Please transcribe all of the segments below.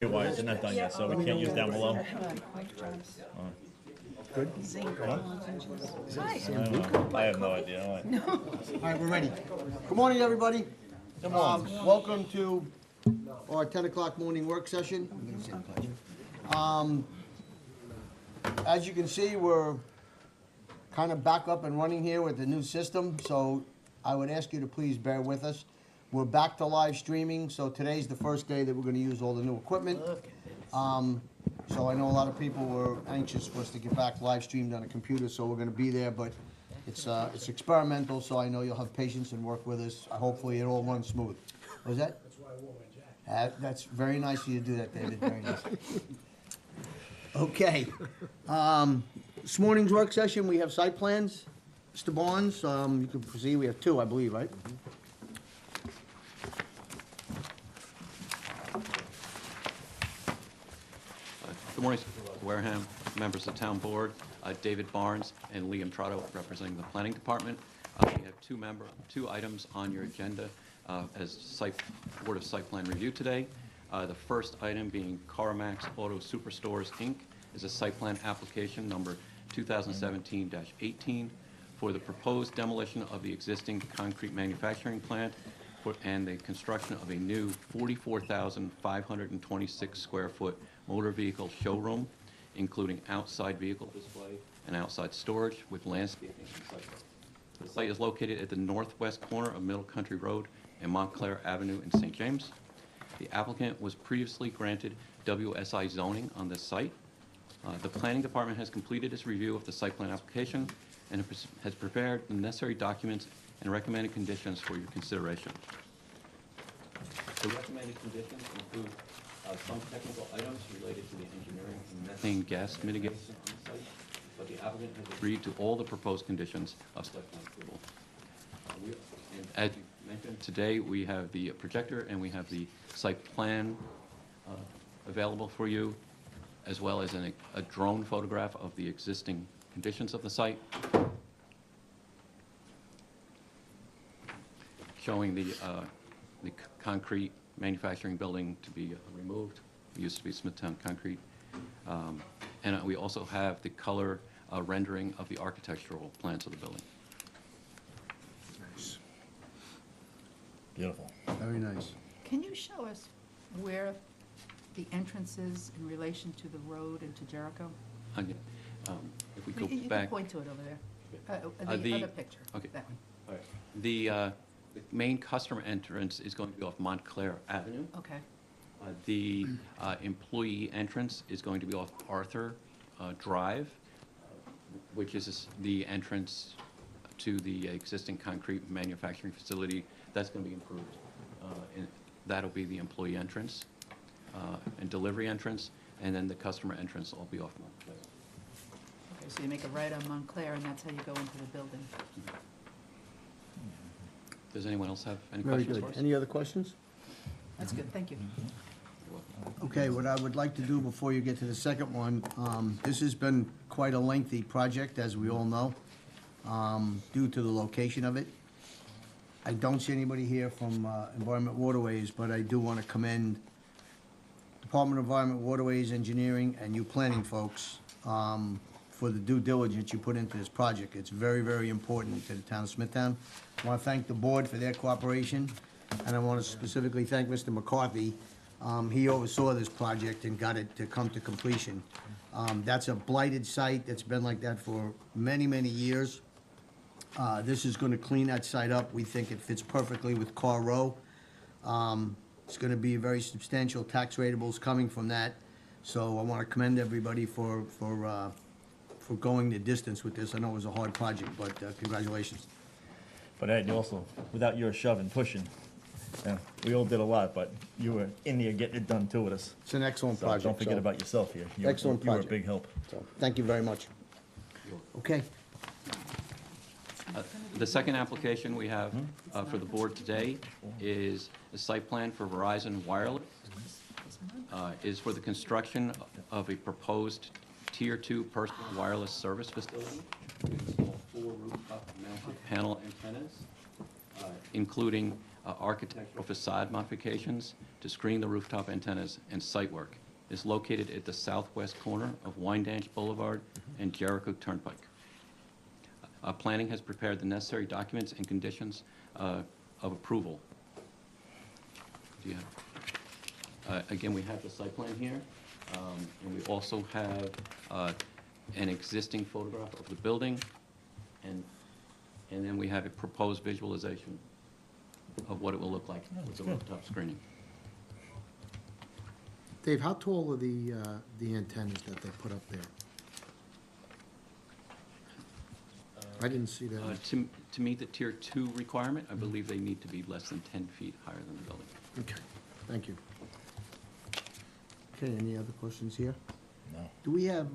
Wires, they're not done yet, so we can't use down below. Good? I have no idea. All right, we're ready. Good morning, everybody. Welcome to our 10 o'clock morning work session. As you can see, we're kind of back up and running here with the new system, so I would ask you to please bear with us. We're back to live streaming, so today's the first day that we're going to use all the new equipment. So I know a lot of people were anxious for us to get back live streamed on a computer, so we're going to be there, but it's experimental, so I know you'll have patience and work with us. Hopefully it all runs smooth. Was that? That's why I wore my jacket. That's very nice of you to do that, David. Very nice. Okay. This morning's work session, we have site plans. Mr. Barnes, you can proceed. We have two, I believe, right? Good morning, Wareham, members of the town board, David Barnes and Liam Trotto representing the planning department. We have two items on your agenda as Board of Site Plan Review today. The first item being CarMax Auto Superstores, Inc. is a site plan application number 2017-18 for the proposed demolition of the existing concrete manufacturing plant and the construction of a new 44,526 square foot motor vehicle showroom, including outside vehicle display and outside storage with landscaping and site. The site is located at the northwest corner of Middle Country Road and Montclair Avenue in St. James. The applicant was previously granted WSI zoning on this site. The planning department has completed its review of the site plan application and has prepared the necessary documents and recommended conditions for your consideration. The recommended conditions include some technical items related to the engineering and methane gas mitigation on the site, but the applicant has agreed to all the proposed conditions of site plan approval. And as you mentioned, today we have the projector and we have the site plan available for you, as well as a drone photograph of the existing conditions of the site, showing the concrete manufacturing building to be removed. It used to be Smithtown Concrete. And we also have the color rendering of the architectural plans of the building. Nice. Beautiful. Very nice. Can you show us where the entrance is in relation to the road and to Jericho? If we go You back. can point to it over there. The other picture. Okay. That one. All right. The main customer entrance is going to be off Montclair Avenue. Okay. The employee entrance is going to be off Arthur Drive, which is the entrance to the existing concrete manufacturing facility. That's going to be improved. And that'll be the employee entrance and delivery entrance, and then the customer entrance will be off Montclair. Okay, so you make a right on Montclair, and that's how you go into the building. Does anyone else have any Very questions good. for us? Any other questions? That's good, thank you. Okay, what I would like to do before you get to the second one, this has been quite a lengthy project, as we all know, due to the location of it. I don't see anybody here from Environment Waterways, but I do want to commend Department of Environment, Waterways, Engineering, and you planning folks for the due diligence you put into this project. It's very, very important to the town of Smithtown. I want to thank the board for their cooperation, and I want to specifically thank Mr. McCarthy. He oversaw this project and got it to come to completion. That's a blighted site that's been like that for many, many years. This is going to clean that site up. We think it fits perfectly with Carr Row. It's going to be very substantial tax ratables coming from that. So I want to commend everybody for going the distance with this. I know it was a hard project, but congratulations. But Ed, you also, without your shoving, pushing, we all did a lot, but you were in there getting it done too with us. It's an excellent So project. don't forget so- about yourself here. Excellent You were a project. big help. So, thank you very much. Okay. The second application we have for the board today is the site plan for Verizon Wireless. Is for the construction of a proposed Tier 2 personal wireless service facility to install 4 rooftop mounted panel antennas, including architectural facade modifications to screen the rooftop antennas, and site work. It's located at the southwest corner of Wyandanch Boulevard and Jericho Turnpike. Planning has prepared the necessary documents and conditions of approval. Do you have? Again, we have the site plan here, and we also have an existing photograph of the building, and then we have a proposed visualization of what it will look like with the rooftop screening. Dave, how tall are the antennas that they put up there? I didn't see that. To meet the Tier 2 requirement, I believe they need to be less than 10 feet higher than the building. Okay, thank you. Okay, any other questions here? No. Do we have,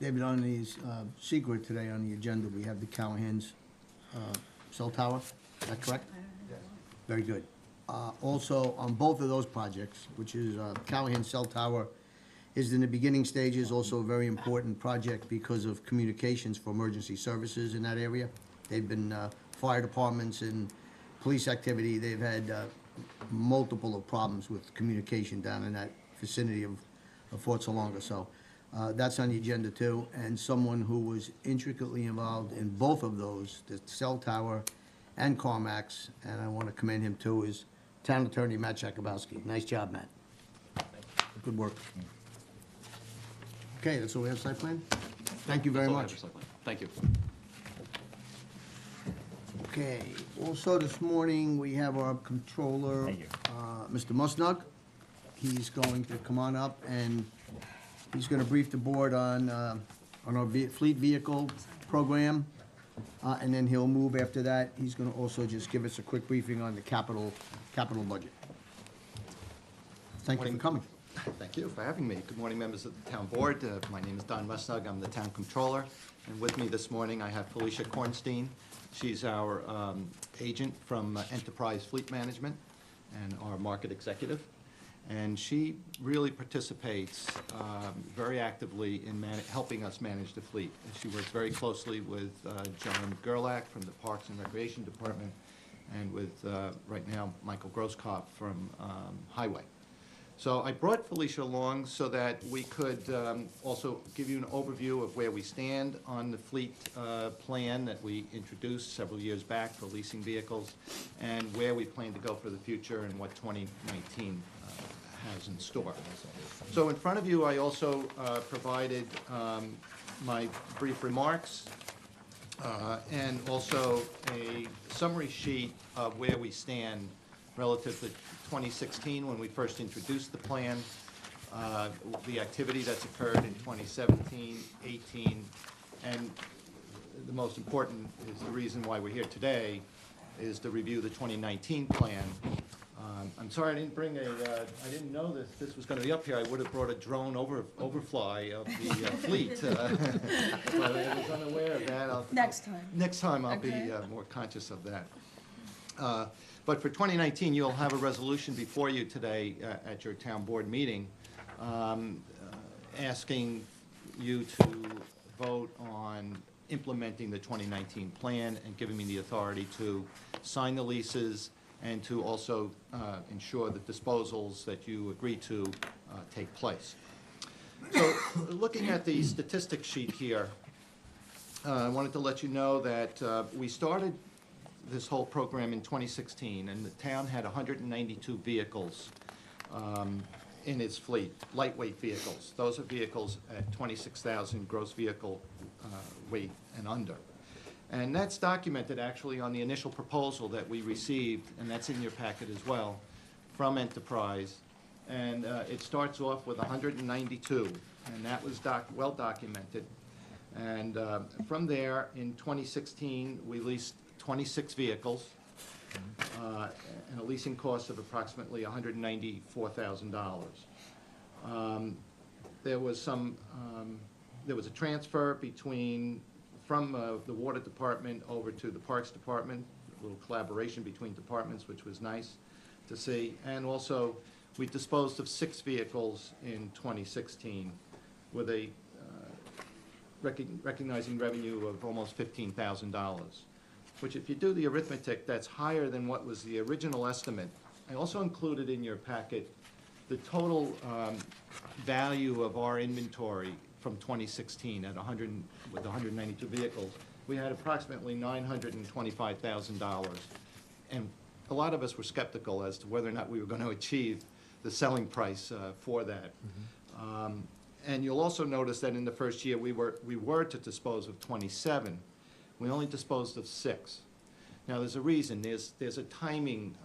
David, on these, secret today on the agenda, we have the Callahan's cell tower, is that correct? Very good. Also, on both of those projects, which is Callahan Cell Tower is in the beginning stages, also a very important project because of communications for emergency services in that area. They've been, fire departments and police activity, they've had multiple of problems with communication down in that vicinity of Fort Salonga. So that's on the agenda too. And someone who was intricately involved in both of those, the cell tower and CarMax, and I want to commend him too, is Town Attorney Matt Jakubowski. Nice job, Matt. Good work. Okay, that's all we have, site plan? Thank you very That's all I have much. for site plan. Thank you. Okay, also this morning, we have our controller, Thank you. Mr. Musnug. He's going to come on up and he's gonna brief the board on our fleet vehicle program. And then he'll move after that. He's gonna also just give us a quick briefing on the capital budget. Thank you for coming. Thank you for having me. Good morning, members of the town board. My name is Don Musnug. I'm the town controller. And with me this morning, I have Felicia Kornstein. She's our agent from Enterprise Fleet Management and our market executive. And she really participates very actively in helping us manage the fleet. And she works very closely with John Gerlach from the Parks and Recreation Department and with, right now, Michael Grosskopf from Highway. So I brought Felicia along so that we could also give you an overview of where we stand on the fleet plan that we introduced several years back for leasing vehicles and where we plan to go for the future and what 2019 has in store. So in front of you, I also provided my brief remarks and also a summary sheet of where we stand relative to 2016 when we first introduced the plan, the activity that's occurred in 2017, 18, and the most important is the reason why we're here today is to review the 2019 plan. I'm sorry I didn't bring I didn't know this was going to be up here. I would have brought a drone overfly of the fleet. But I was unaware of that. Next time. Next time I'll be Okay. more conscious of that. But for 2019, you'll have a resolution before you today at your town board meeting asking you to vote on implementing the 2019 plan and giving me the authority to sign the leases and to also ensure that disposals that you agree to take place. So looking at the statistics sheet here, I wanted to let you know that we started this whole program in 2016, and the town had 192 vehicles in its fleet, lightweight vehicles. Those are vehicles at 26,000 gross vehicle weight and under. And that's documented actually on the initial proposal that we received, and that's in your packet as well, from Enterprise. And it starts off with 192, and that was well documented. And from there, in 2016, we leased 26 vehicles and a leasing cost of approximately $194,000. There was a transfer from the Water Department over to the Parks Department, a little collaboration between departments, which was nice to see. And also, we disposed of 6 vehicles in 2016 with a recognizing revenue of almost $15,000. which if you do the arithmetic, that's higher than what was the original estimate. I also included in your packet the total value of our inventory from 2016 at 100, with 192 vehicles. We had approximately $925,000. And a lot of us were skeptical as to whether or not we were going to achieve the selling price for that. And you'll also notice that in the first year, we were to dispose of 27. We only disposed of 6. Now, there's a reason. There's a timing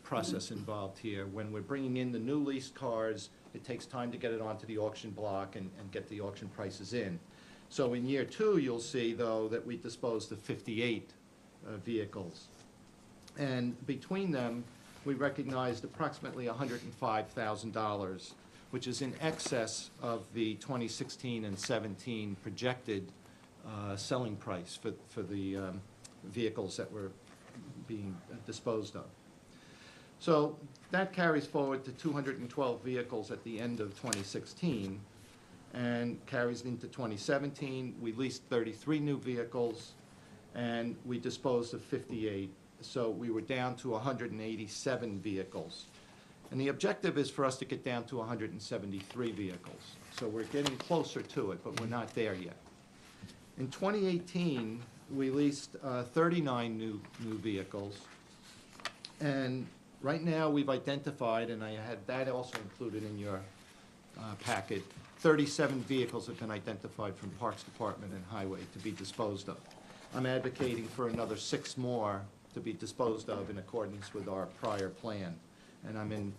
process involved here. When we're bringing in the new leased cars, it takes time to get it onto the auction block and get the auction prices in. So in year 2, you'll see, though, that we disposed of 58 vehicles. And between them, we recognized approximately $105,000, which is in excess of the 2016 and 17 projected selling price for the vehicles that were being disposed of. So that carries forward to 212 vehicles at the end of 2016 and carries into 2017. We leased 33 new vehicles and we disposed of 58. So we were down to 187 vehicles. And the objective is for us to get down to 173 vehicles. So we're getting closer to it, but we're not there yet. In 2018, we leased 39 new vehicles. And right now, we've identified, and I had that also included in your packet, 37 vehicles have been identified from Parks Department and Highway to be disposed of. I'm advocating for another 6 more to be disposed of in accordance with our prior plan. And I'm in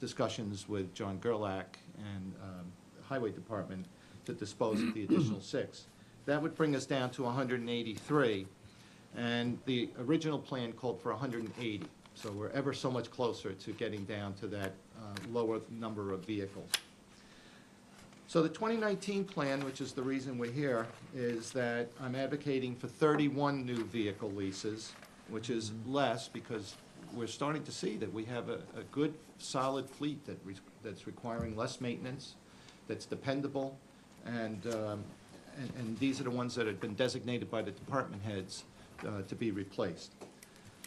discussions with John Gerlach and Highway Department to dispose of the additional 6. That would bring us down to 183, and the original plan called for 180. So we're ever so much closer to getting down to that lower number of vehicles. So the 2019 plan, which is the reason we're here, is that I'm advocating for 31 new vehicle leases, which is less because we're starting to see that we have a good, solid fleet that's requiring less maintenance, that's dependable, and these are the ones that have been designated by the department heads to be replaced.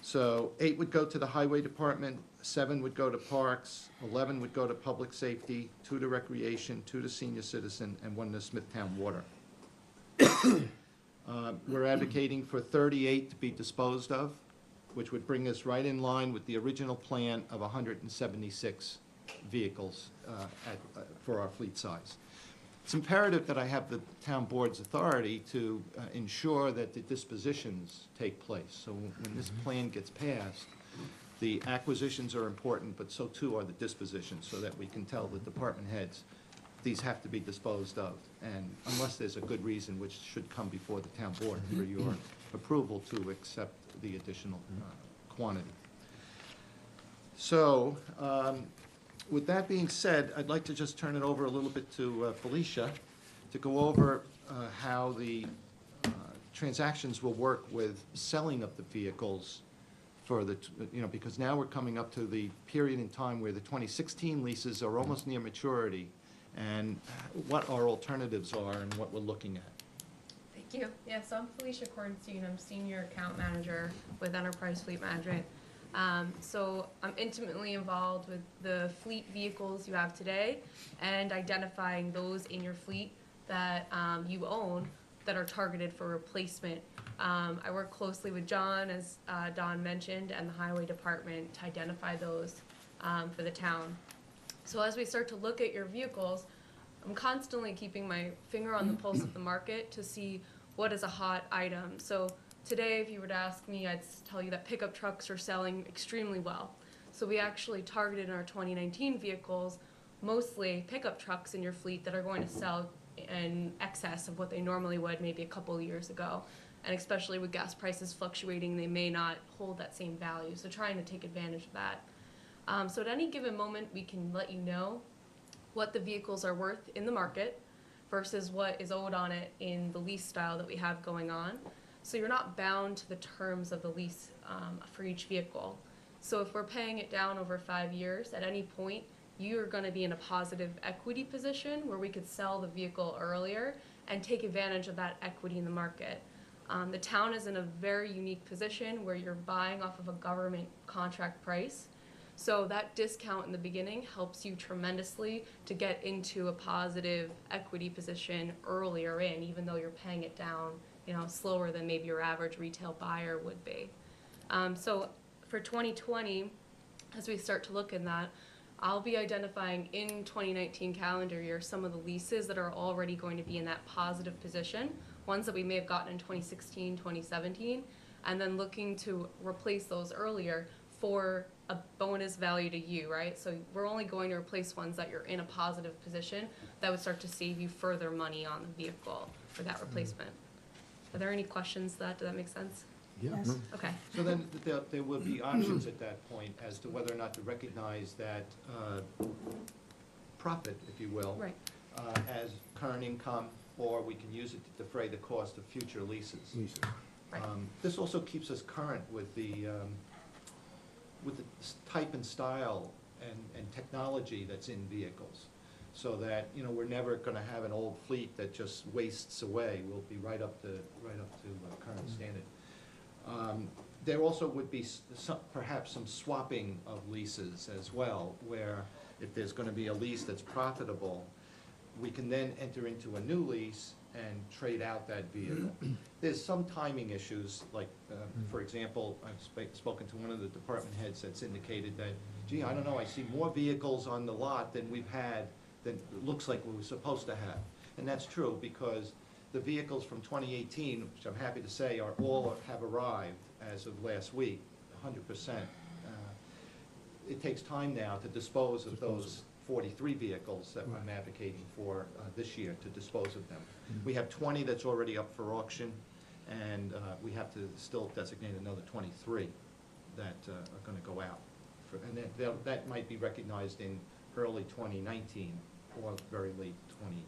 So 8 would go to the Highway Department, 7 would go to Parks, 11 would go to Public Safety, 2 to Recreation, 2 to Senior Citizen, and 1 to Smithtown Water. We're advocating for 38 to be disposed of, which would bring us right in line with the original plan of 176 vehicles for our fleet size. It's imperative that I have the town board's authority to ensure that the dispositions take place. So when this plan gets passed, the acquisitions are important, but so too are the dispositions, so that we can tell the department heads these have to be disposed of. And unless there's a good reason, which should come before the town board for your approval to accept the additional quantity. So, with that being said, I'd like to just turn it over a little bit to Felicia to go over how the transactions will work with selling of the vehicles for the, because now we're coming up to the period in time where the 2016 leases are almost near maturity, and what our alternatives are and what we're looking at. Thank you. Yeah, so I'm Felicia Kornstein. I'm Senior Account Manager with Enterprise Fleet Management. So I'm intimately involved with the fleet vehicles you have today and identifying those in your fleet that you own that are targeted for replacement. I work closely with John, as Don mentioned, and the Highway Department to identify those for the town. So as we start to look at your vehicles, I'm constantly keeping my finger on the pulse of the market to see what is a hot item. So today, if you were to ask me, I'd tell you that pickup trucks are selling extremely well. So we actually targeted in our 2019 vehicles mostly pickup trucks in your fleet that are going to sell in excess of what they normally would maybe a couple of years ago. And especially with gas prices fluctuating, they may not hold that same value. So trying to take advantage of that. So at any given moment, we can let you know what the vehicles are worth in the market versus what is owed on it in the lease style that we have going on. So you're not bound to the terms of the lease for each vehicle. So if we're paying it down over 5 years, at any point, you're going to be in a positive equity position where we could sell the vehicle earlier and take advantage of that equity in the market. The town is in a very unique position where you're buying off of a government contract price. So that discount in the beginning helps you tremendously to get into a positive equity position earlier in, even though you're paying it down, slower than maybe your average retail buyer would be. So for 2020, as we start to look in that, I'll be identifying in 2019 calendar year some of the leases that are already going to be in that positive position, ones that we may have gotten in 2016, 2017, and then looking to replace those earlier for a bonus value to you, right? So we're only going to replace ones that you're in a positive position that would start to save you further money on the vehicle for that replacement. Are there any questions to that? Does that make sense? Yeah, Yes. no. Okay. So then there would be options at that point as to whether or not to recognize that profit, if you will. Right. As current income, or we can use it to defray the cost of future leases. Leases. Right. This also keeps us current with the type and style and technology that's in vehicles. So that, we're never gonna have an old fleet that just wastes away. We'll be right up to current standard. There also would be perhaps some swapping of leases as well, where if there's gonna be a lease that's profitable, we can then enter into a new lease and trade out that vehicle. There's some timing issues, like, for example, I've spoken to one of the department heads that's indicated that, gee, I don't know, I see more vehicles on the lot than we've had, than it looks like we were supposed to have. And that's true, because the vehicles from 2018, which I'm happy to say all have arrived as of last week, 100%. It takes time now to dispose of those 43 vehicles that I'm advocating for this year, to dispose of them. We have 20 that's already up for auction, and we have to still designate another 23 that are gonna go out. And that might be recognized in early 2019 or very late 20.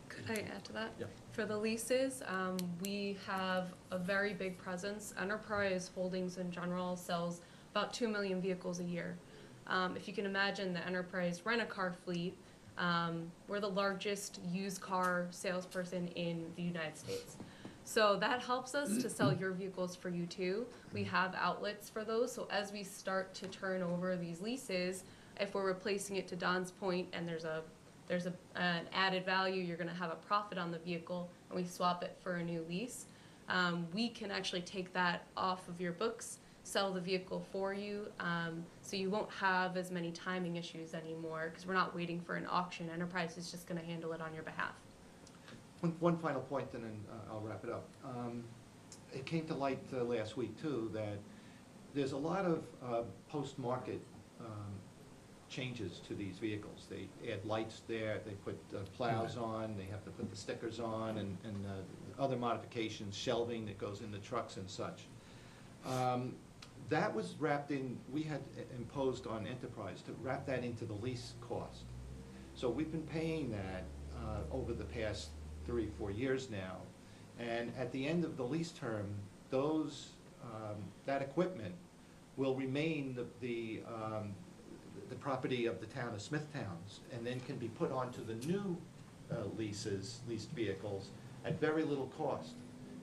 Could I add to that? Yeah. For the leases, we have a very big presence. Enterprise Holdings in general sells about 2 million vehicles a year. If you can imagine the Enterprise rent-a-car fleet, we're the largest used car salesperson in the United States. So that helps us to sell your vehicles for you too. We have outlets for those, so as we start to turn over these leases, if we're replacing it, to Don's point, and there's an added value, you're gonna have a profit on the vehicle, and we swap it for a new lease, we can actually take that off of your books, sell the vehicle for you, so you won't have as many timing issues anymore, because we're not waiting for an auction. Enterprise is just gonna handle it on your behalf. One final point, and then I'll wrap it up. It came to light last week, too, that there's a lot of post-market changes to these vehicles. They add lights there, they put plows on, they have to put the stickers on, and other modifications, shelving that goes in the trucks and such. That was wrapped in, we had imposed on Enterprise to wrap that into the lease cost. So we've been paying that over the past 3-4 years now, and at the end of the lease term, that equipment will remain the property of the town of Smithtowns, and then can be put onto the new leased vehicles at very little cost.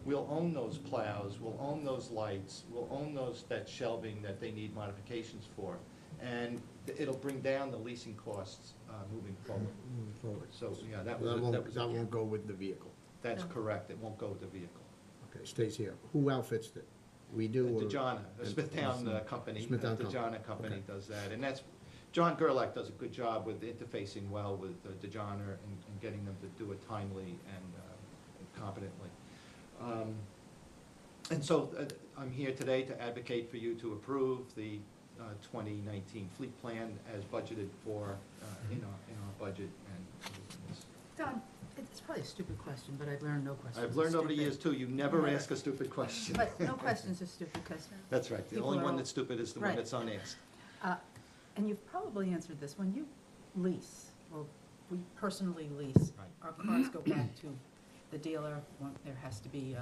We'll own those plows, we'll own those lights, we'll own that shelving that they need modifications for, and it'll bring down the leasing costs moving forward. Moving forward. So, yeah, That won't go with the vehicle. that's No. correct, it won't go with the vehicle. Okay, stays here. Who outfits it? We do? or- DeJana, a and- Smithtown company, Smithtown company. DeJana company Okay. does that, and John Gerlach does a good job with interfacing well with DeJana and getting them to do it timely and competently. And so I'm here today to advocate for you to approve the 2019 fleet plan as budgeted for in our budget. And Don, it's probably a stupid question, but I've learned no questions. I've are learned over the stupid. years too, you never ask a stupid question. But no questions are stupid questions. That's right, the People only are one all- that's stupid is the one Right. that's unasked. And you've probably answered this. When you lease, well, we personally lease, Right. our cars go back to the dealer, there has to be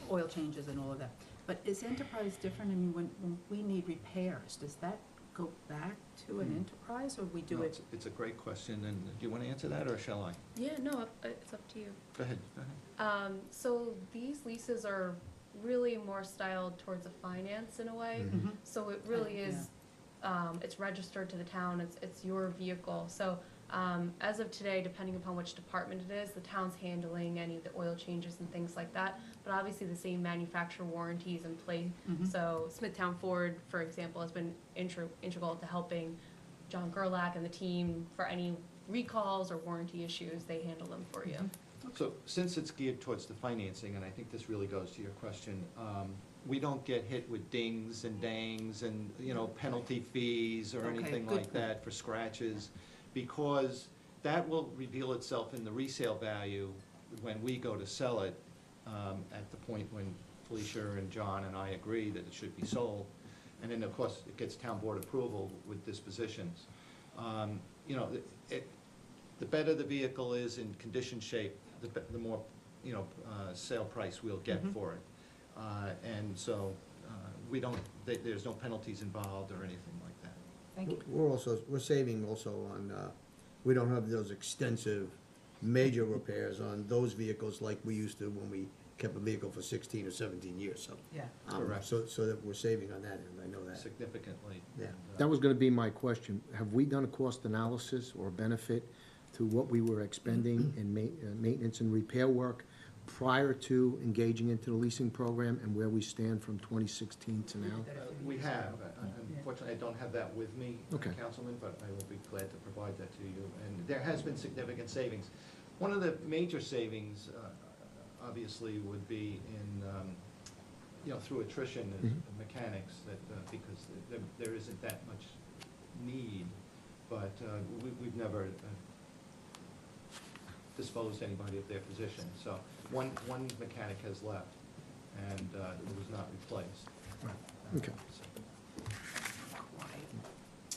oil changes and all of that. But is Enterprise different? I mean, when we need repairs, does that go back to an Enterprise, or we do No, it? it's a great question, and do you want to answer that, or shall I? Yeah, no, it's up to you. Go ahead, go ahead. So these leases are really more styled towards a finance in a way. So it really is, it's registered to the town, it's your vehicle. So as of today, depending upon which department it is, the town's handling any of the oil changes and things like that. But obviously the same manufacturer warranties in play. So Smithtown Ford, for example, has been integral to helping John Gerlach and the team for any recalls or warranty issues. They handle them for you. So since it's geared towards the financing, and I think this really goes to your question, we don't get hit with dings and dangs and, you know, penalty fees or Okay, anything good like point. that for scratches, because that will reveal itself in the resale value when we go to sell it, at the point when Felicia and John and I agree that it should be sold. And then, of course, it gets town board approval with dispositions. You know, the better the vehicle is in condition shape, the more, you know, sale price we'll get for it. And so, we don't, there's no penalties involved or anything like that. Thank you. We're saving also on, we don't have those extensive major repairs on those vehicles like we used to when we kept a vehicle for 16 or 17 years, so. Yeah. Correct. So that we're saving on that end, I know that. Significantly. Yeah. And, That was gonna be my question. Have we done a cost analysis or benefit to what we were expending in maintenance and repair work prior to engaging into the leasing program and where we stand from 2016 to now? We have. Unfortunately, I don't have that with me, Okay. Councilman, but I will be glad to provide that to you. And there has been significant savings. One of the major savings, obviously, would be in, you know, through attrition as mechanics, that, because there isn't that much need, but we've never disposed anybody of their position. So one mechanic has left, and it was not replaced. Okay.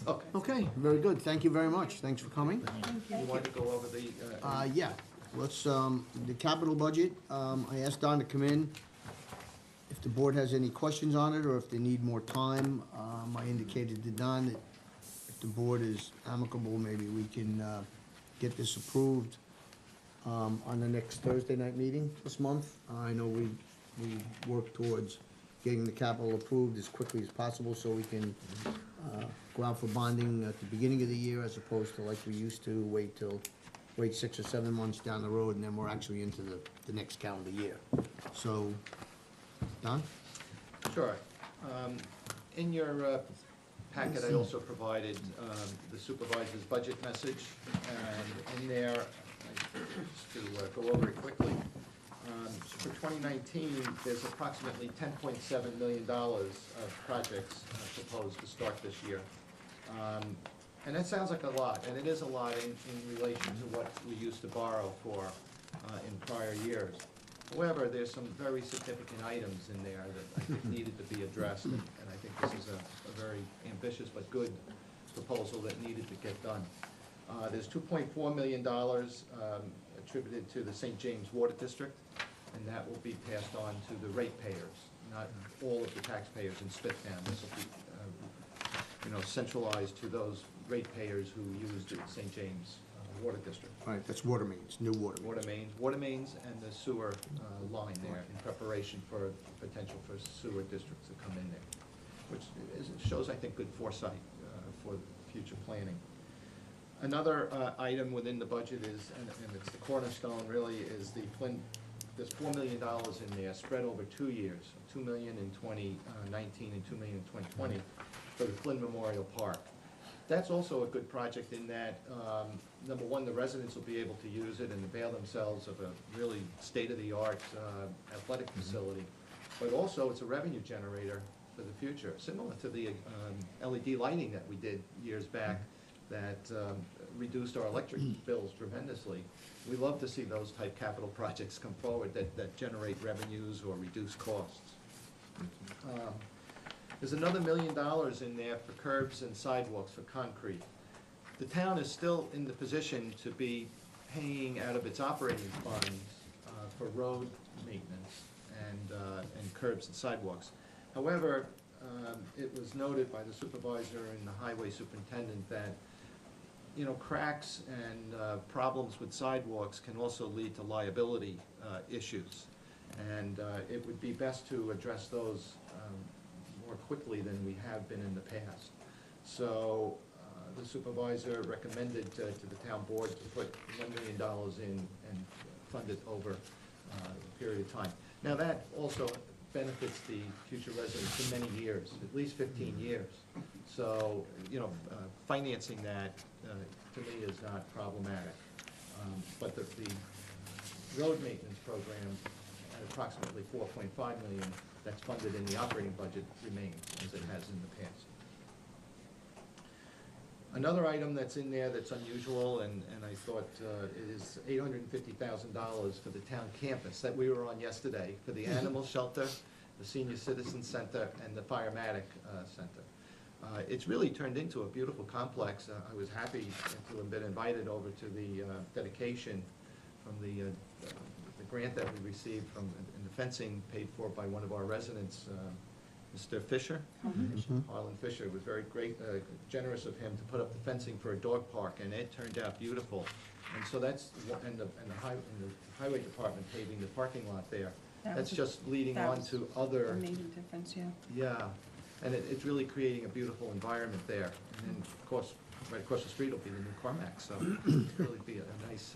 Okay. Okay, very good, thank you very much, thanks for coming. You want to go over the, Yeah, let's, the capital budget, I asked Don to come in. If the board has any questions on it, or if they need more time, I indicated to Don that if the board is amicable, maybe we can, get this approved, on the next Thursday night meeting this month. I know we work towards getting the capital approved as quickly as possible, so we can, go out for bonding at the beginning of the year, as opposed to like we used to, wait 6 or 7 months down the road, and then we're actually into the next calendar year. So, Don? Sure. In your packet, I also provided the supervisor's budget message, and in there, just to go over it quickly, for 2019, there's approximately $10.7 million of projects proposed to start this year. And that sounds like a lot, and it is a lot in relation to what we used to borrow for in prior years. However, there's some very significant items in there that I think needed to be addressed, and I think this is a very ambitious but good proposal that needed to get done. There's $2.4 million attributed to the St. James Water District, and that will be passed on to the ratepayers, not all of the taxpayers in Smithtown. This will be, you know, centralized to those ratepayers who use the St. James Water District. All right, that's water mains, new water mains. Water mains and the sewer line there in preparation for potential for sewer districts to come in there, which shows, I think, good foresight for future planning. Another item within the budget is, and it's the cornerstone really, is the Flynn, there's $4 million in there spread over 2 years, $2 million in 2019 and $2 million in 2020 for the Flynn Memorial Park. That's also a good project in that, number one, the residents will be able to use it and avail themselves of a really state-of-the-art athletic facility. But also, it's a revenue generator for the future, similar to the LED lighting that we did years back that reduced our electric bills tremendously. We love to see those type capital projects come forward that generate revenues or reduce costs. There's another $1 million in there for curbs and sidewalks for concrete. The town is still in the position to be paying out of its operating funds for road maintenance and curbs and sidewalks. However, it was noted by the supervisor and the highway superintendent that, you know, cracks and problems with sidewalks can also lead to liability issues. And it would be best to address those more quickly than we have been in the past. So the supervisor recommended to the town board to put $1 million in and fund it over a period of time. Now, that also benefits the future residents for many years, at least 15 years. So, you know, financing that, to me, is not problematic. But the road maintenance program, at approximately $4.5 million, that's funded in the operating budget, remains as it has in the past. Another item that's in there that's unusual, and I thought is $850,000 for the town campus that we were on yesterday, for the animal shelter, the senior citizen center, and the firematic center. It's really turned into a beautiful complex. I was happy to have been invited over to the dedication from the grant that we received from, and the fencing paid for by one of our residents, Mr. Fisher. Harlan Fisher. It was very great, generous of him to put up the fencing for a dog park, and it turned out beautiful. And so that's, and the highway department paving the parking lot there. That's just leading on to other. Amazing difference, yeah. Yeah, and it's really creating a beautiful environment there. And then, of course, right across the street will be the new Carmack, so it'll really be a nice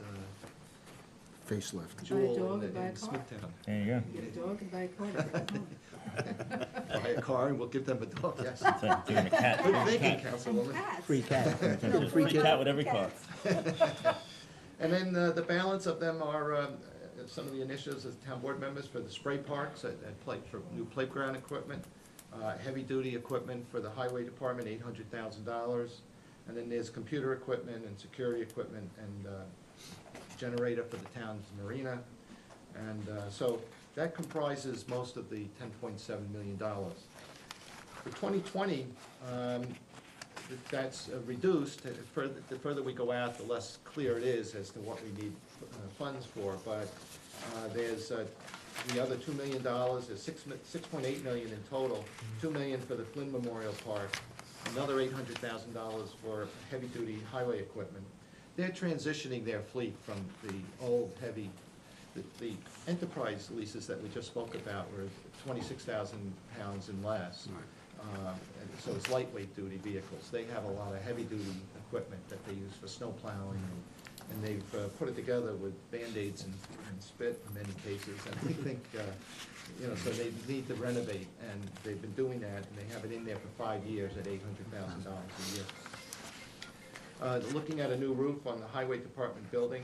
Facelift. jewel dog in and buy a car. Smithtown. There you go. You get a dog and buy a car to bring home. Buy a car and we'll give them a dog, yes. It's like giving a cat. Good thinking, Councilwoman. Free cat. Free cat with every car. And then the balance of them are some of the initiatives as town board members for the spray parks, for new playground equipment, heavy-duty equipment for the highway department, $800,000. And then there's computer equipment and security equipment and generator for the town's marina. And so that comprises most of the $10.7 million. For 2020, that's reduced. The further we go out, the less clear it is as to what we need funds for. But there's the other $2 million, there's $6.8 million in total, $2 million for the Flynn Memorial Park, another $800,000 for heavy-duty highway equipment. They're transitioning their fleet from the old heavy, the enterprise leases that we just spoke about were 26,000 pounds and less. And so it's lightweight duty vehicles. They have a lot of heavy-duty equipment that they use for snow plowing, and they've put it together with Band-Aids and spit in many cases. And we think, you know, so they need to renovate, and they've been doing that, and they have it in there for 5 years at $800,000 a year. Looking at a new roof on the highway department building,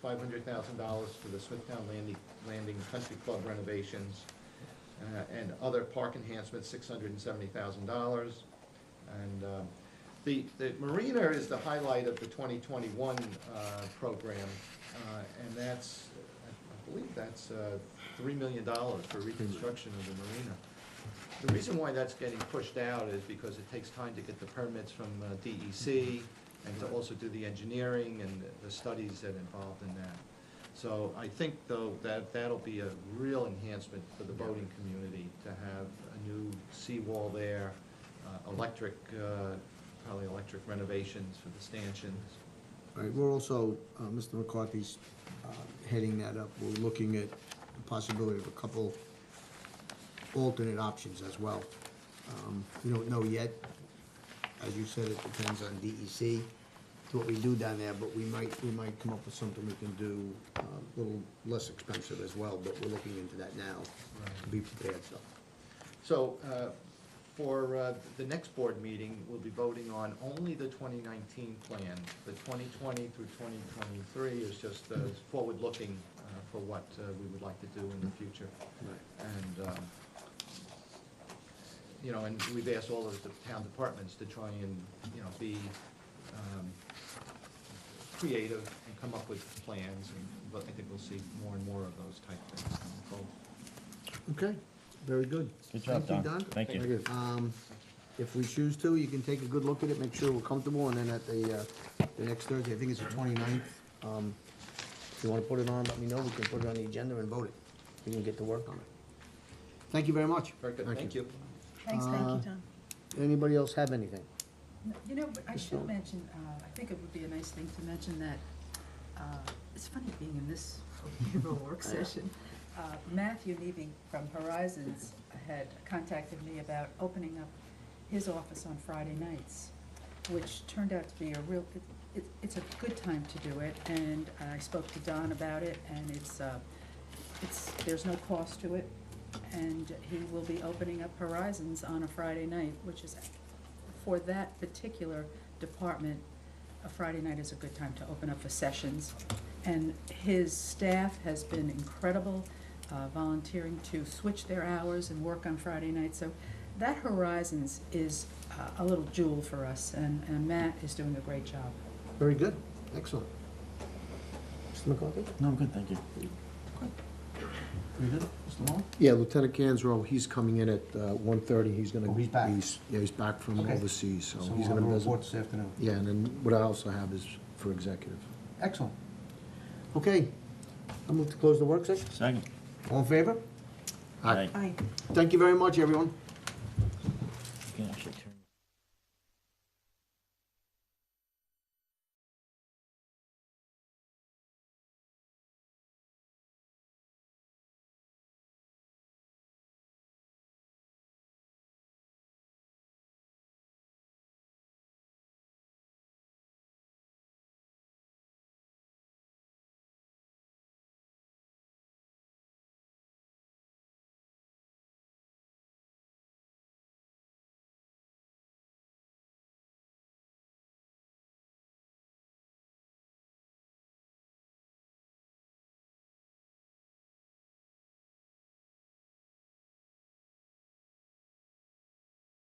$500,000 for the Smithtown Landing Country Club renovations, and other park enhancements, $670,000. And the marina is the highlight of the 2021 program, and that's, I believe that's $3 million for reconstruction of the marina. The reason why that's getting pushed out is because it takes time to get the permits from DEC and to also do the engineering and the studies that are involved in that. So I think, though, that that'll be a real enhancement for the boating community to have a new seawall there, electric, probably electric renovations for the stanchions. All right, we're also, Mr. McCarthy's heading that up. We're looking at the possibility of a couple alternate options as well. We don't know yet. As you said, it depends on DEC, to what we do down there, but we might come up with something we can do a little less expensive as well, but we're looking into that now, to be prepared, so. So, for the next board meeting, we'll be voting on only the 2019 plan. The 2020 through 2023 is just forward-looking for what we would like to do in the future. And, you know, and we've asked all of the town departments to try and, you know, be creative and come up with plans, but I think we'll see more and more of those type things going forward. Okay, very good. Good job, Thank you, Don. Don. Thank you. If we choose to, you can take a good look at it, make sure we're comfortable, and then at the next Thursday, I think it's the 29th, if you want to put it on, let me know, we can put it on the agenda and vote it. We can get to work on it. Thank you very much. Very good, thank you. Thanks, thank you, Tom. Anybody else have anything? You know, but I should mention, I think it would be a nice thing to mention that, it's funny being in this work session, Matthew Nevy from Horizons had contacted me about opening up his office on Friday nights, which turned out to be a real, it's a good time to do it, and I spoke to Don about it, and there's no cost to it, and he will be opening up Horizons on a Friday night, which is, for that particular department, a Friday night is a good time to open up for sessions. And his staff has been incredible, volunteering to switch their hours and work on Friday nights. So that Horizons is a little jewel for us, and Matt is doing a great job. Very good, excellent. Mr. McCarthy? No, I'm good, thank you. You good, Mr. Long? Yeah, Lieutenant Gansro, he's coming in at 1:30, he's gonna. Oh, he's back. Yeah, he's back from Okay. overseas, so So he's we'll gonna have a visit. report this afternoon. Yeah, and then what I also have is for executive. Excellent. Okay, I'll move to close the work session. Second. All in favor? Aye. Aye. Thank you very much, everyone. You can actually turn.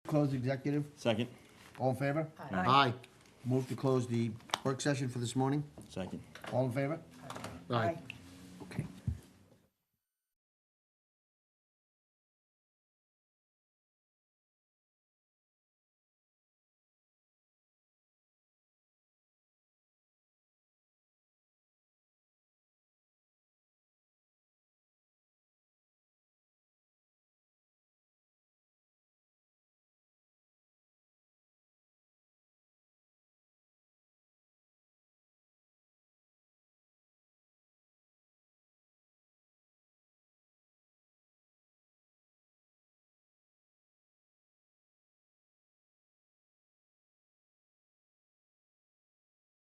Close the executive. Second. All in favor? Aye. Move to close the work session for this morning. Second. All in favor? Aye.